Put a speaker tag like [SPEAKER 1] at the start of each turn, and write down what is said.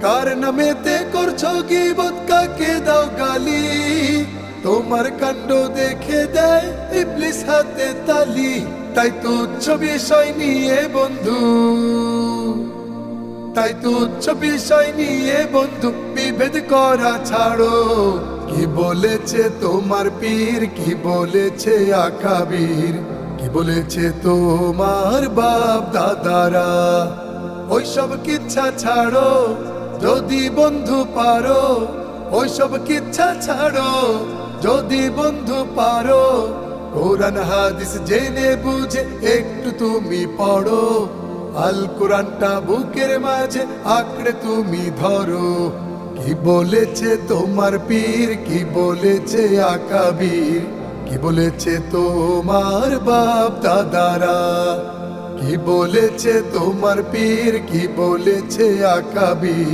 [SPEAKER 1] কার নামেতে করছো গীবত, কাকে দাও গালি? তোমার কাণ্ড দেখে দেয় ইবলিস হাতে তালি। তাই তুচ্ছ বিষয় নিয়ে বন্ধু, তাই তুচ্ছ বিষয় নিয়ে বন্ধু বিভেদ করা ছাড়ো। কি বলেছে তোমার পীর, কি বলেছে আকাবির, কি বলেছে তোমার বাপ দাদারা? ওইসব কিচ্ছা ছাড়ো যদি বন্ধু পারো, ওইসব কিচ্ছা ছাড়ো যদি বন্ধু পারো। কোরআন হাদিস জেনে বুঝে একটু তুমি পড়ো, আল কোরআনটা বুকের মাঝে আঁকড়ে তুমি ধরো। কি বলেছে তোমার পীর, কি বলেছে আকাবির, কি বলেছে তোমার বাপ দাদারা? কি বলেছে তোমার পীর, কি বলেছে আকাবির?